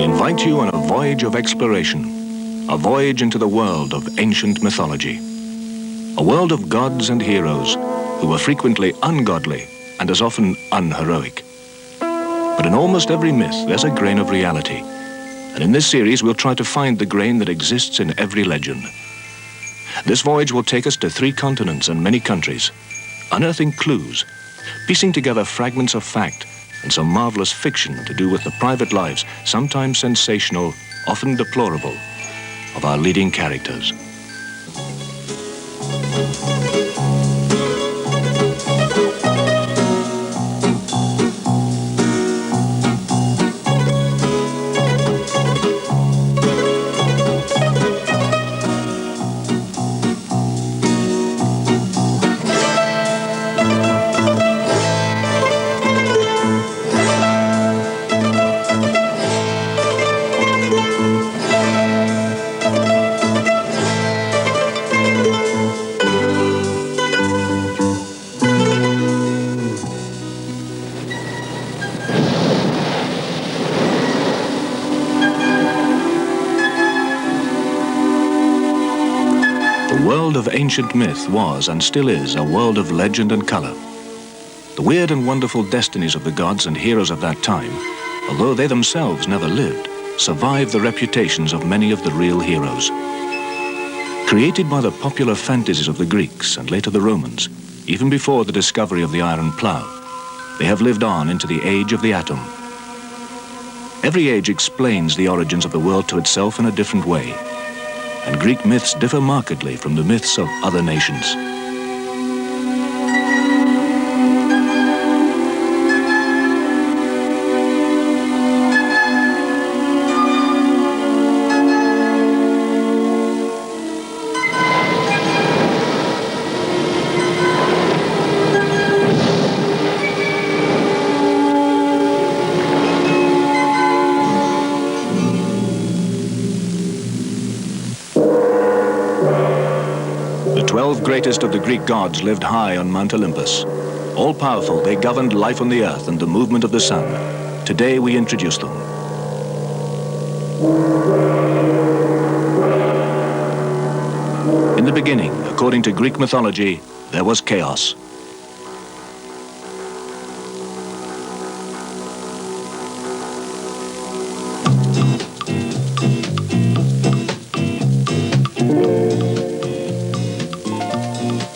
invite you on a voyage of exploration, a voyage into the world of ancient mythology. A world of gods and heroes who were frequently ungodly and as often unheroic. But in almost every myth, there's a grain of reality. And in this series, we'll try to find the grain that exists in every legend. This voyage will take us to 3 continents and many countries, unearthing clues, piecing together fragments of fact and some marvelous fiction to do with the private lives, sometimes sensational, often deplorable, of our leading characters. The world of ancient myth was and still is a world of legend and color. The weird and wonderful destinies of the gods and heroes of that time, although they themselves never lived, survived the reputations of many of the real heroes. Created by the popular fantasies of the Greeks and later the Romans, even before the discovery of the iron plough, they have lived on into the age of the atom. Every age explains the origins of the world to itself in a different way, and Greek myths differ markedly from the myths of other nations. The 12 greatest of the Greek gods lived high on Mount Olympus. All-powerful, they governed life on the earth and the movement of the sun. Today we introduce them. In the beginning, according to Greek mythology, there was chaos.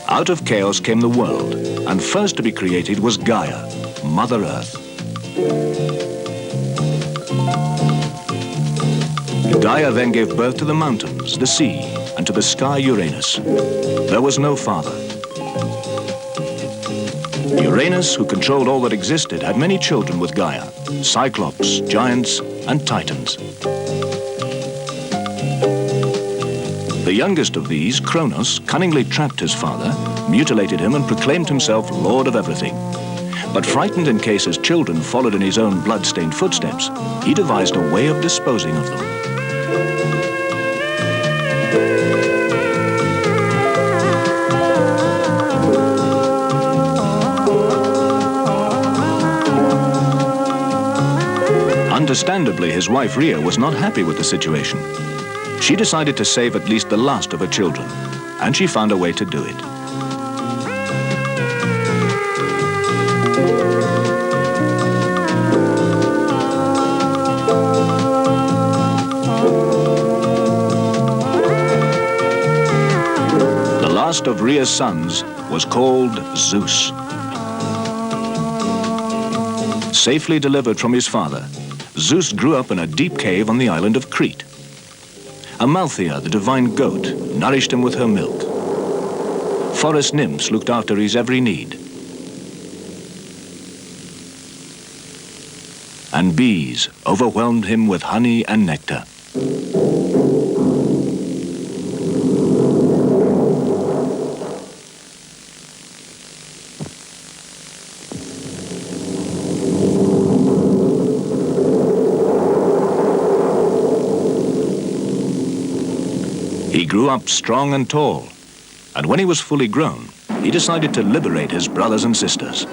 Out of chaos came the world, and first to be created was Gaia, Mother Earth. Gaia then gave birth to the mountains, the sea, and to the sky Uranus. There was no father. Uranus, who controlled all that existed, had many children with Gaia, Cyclops, giants, and Titans. The youngest of these, Kronos, cunningly trapped his father, mutilated him and proclaimed himself lord of everything. But frightened in case his children followed in his own blood-stained footsteps, he devised a way of disposing of them. Understandably, his wife Rhea was not happy with the situation. She decided to save at least the last of her children, and she found a way to do it. The last of Rhea's sons was called Zeus. Safely delivered from his father, Zeus grew up in a deep cave on the island of Crete. Amalthea, the divine goat, nourished him with her milk. Forest nymphs looked after his every need. And bees overwhelmed him with honey and nectar. He grew up strong and tall, and when he was fully grown, he decided to liberate his brothers and sisters.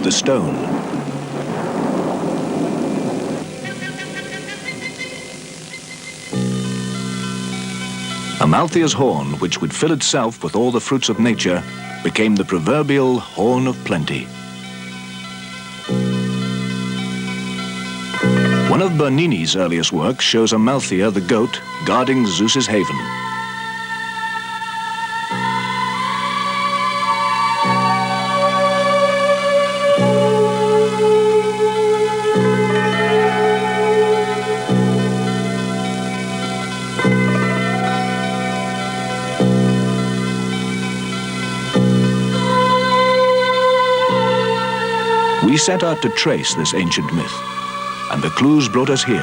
the stone. Amalthea's horn, which would fill itself with all the fruits of nature, became the proverbial horn of plenty. One of Bernini's earliest works shows Amalthea the goat guarding Zeus's haven. We set out to trace this ancient myth, and the clues brought us here,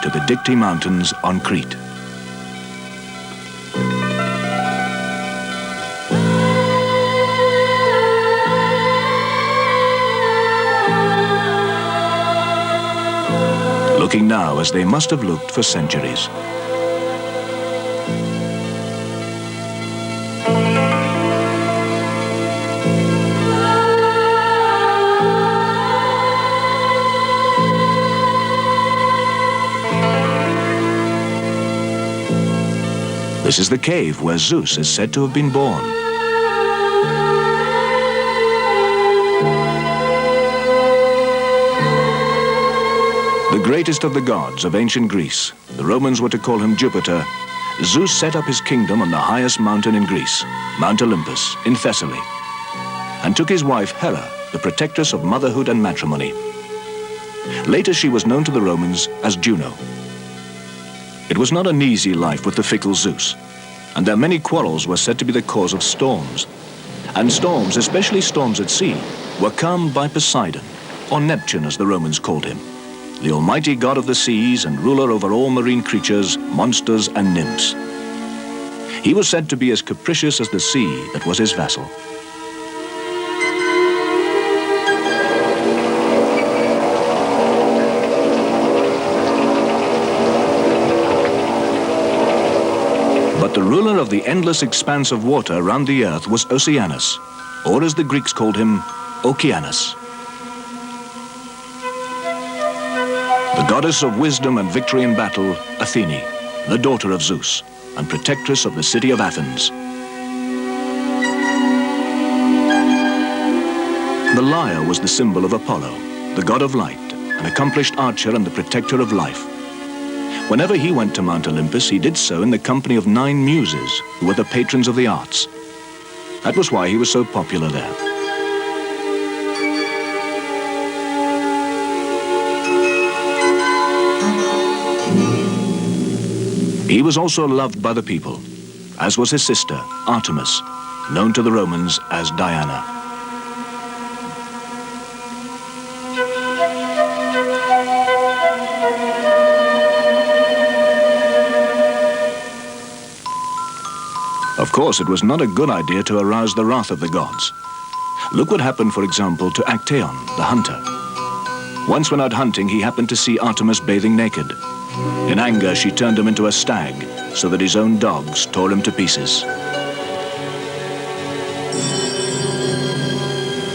to the Dictys Mountains on Crete. Looking now as they must have looked for centuries. This is the cave where Zeus is said to have been born. The greatest of the gods of ancient Greece, the Romans were to call him Jupiter, Zeus set up his kingdom on the highest mountain in Greece, Mount Olympus, in Thessaly, and took his wife Hera, the protectress of motherhood and matrimony. Later she was known to the Romans as Juno. It was not an easy life with the fickle Zeus, and their many quarrels were said to be the cause of storms. And storms, especially storms at sea, were calmed by Poseidon, or Neptune as the Romans called him, the almighty god of the seas and ruler over all marine creatures, monsters and nymphs. He was said to be as capricious as the sea that was his vassal. But the ruler of the endless expanse of water around the earth was Oceanus, or as the Greeks called him, Okeanos. The goddess of wisdom and victory in battle, Athene, the daughter of Zeus, and protectress of the city of Athens. The lyre was the symbol of Apollo, the god of light, an accomplished archer and the protector of life. Whenever he went to Mount Olympus, he did so in the company of 9 muses, who were the patrons of the arts. That was why he was so popular there. He was also loved by the people, as was his sister, Artemis, known to the Romans as Diana. Of course, it was not a good idea to arouse the wrath of the gods. Look what happened, for example, to Actaeon, the hunter. Once when out hunting, he happened to see Artemis bathing naked. In anger, she turned him into a stag, so that his own dogs tore him to pieces.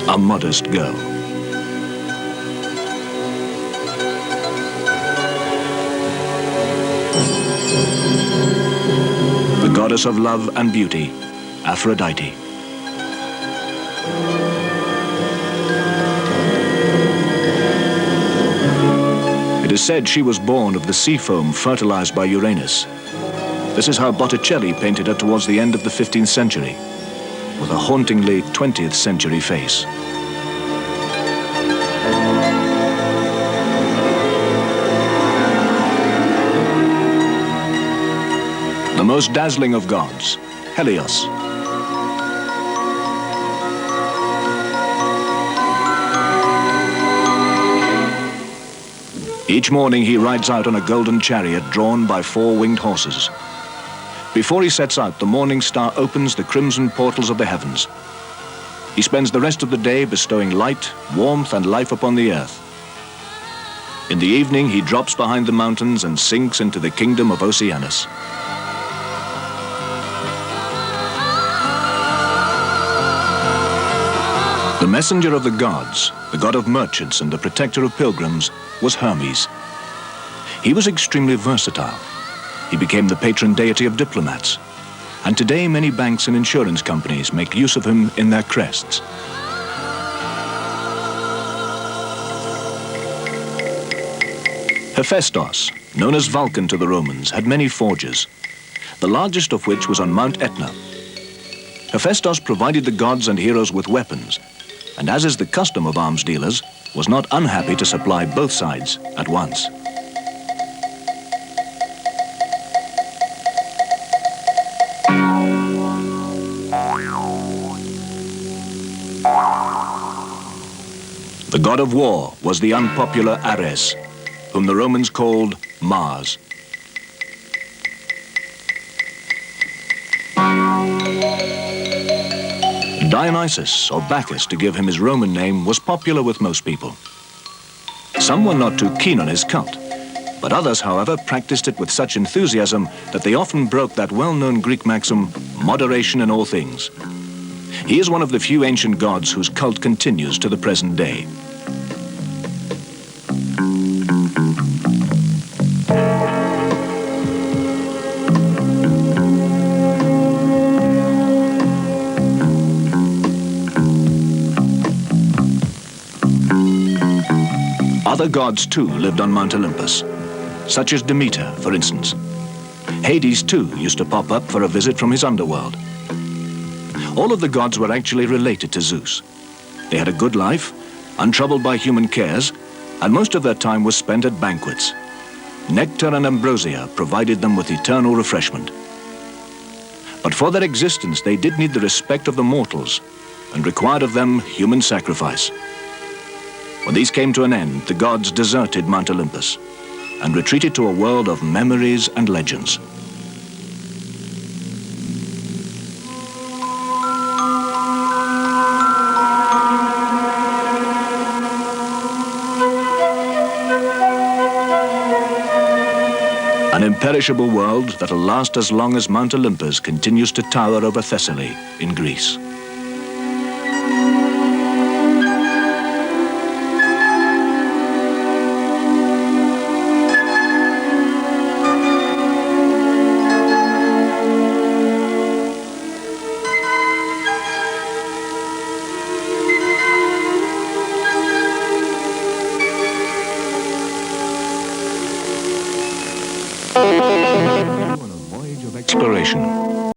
A modest girl. The goddess of love and beauty, Aphrodite. It is said she was born of the sea foam fertilized by Uranus. This is how Botticelli painted her towards the end of the 15th century, with a hauntingly 20th century face. The most dazzling of gods, Helios. Each morning he rides out on a golden chariot drawn by 4 winged horses. Before he sets out, the morning star opens the crimson portals of the heavens. He spends the rest of the day bestowing light, warmth, and life upon the earth. In the evening, he drops behind the mountains and sinks into the kingdom of Oceanus. The messenger of the gods, the god of merchants and the protector of pilgrims, was Hermes. He was extremely versatile. He became the patron deity of diplomats, and today many banks and insurance companies make use of him in their crests. Hephaestus, known as Vulcan to the Romans, had many forges, the largest of which was on Mount Etna. Hephaestus provided the gods and heroes with weapons, and as is the custom of arms dealers, was not unhappy to supply both sides at once. The god of war was the unpopular Ares, whom the Romans called Mars. Dionysus, or Bacchus to give him his Roman name, was popular with most people. Some were not too keen on his cult, but others, however, practiced it with such enthusiasm that they often broke that well-known Greek maxim, moderation in all things. He is one of the few ancient gods whose cult continues to the present day. Other gods, too, lived on Mount Olympus, such as Demeter, for instance. Hades, too, used to pop up for a visit from his underworld. All of the gods were actually related to Zeus. They had a good life, untroubled by human cares, and most of their time was spent at banquets. Nectar and ambrosia provided them with eternal refreshment. But for their existence, they did need the respect of the mortals and required of them human sacrifice. When these came to an end, the gods deserted Mount Olympus and retreated to a world of memories and legends. An imperishable world that'll last as long as Mount Olympus continues to tower over Thessaly in Greece. On a voyage of exploration,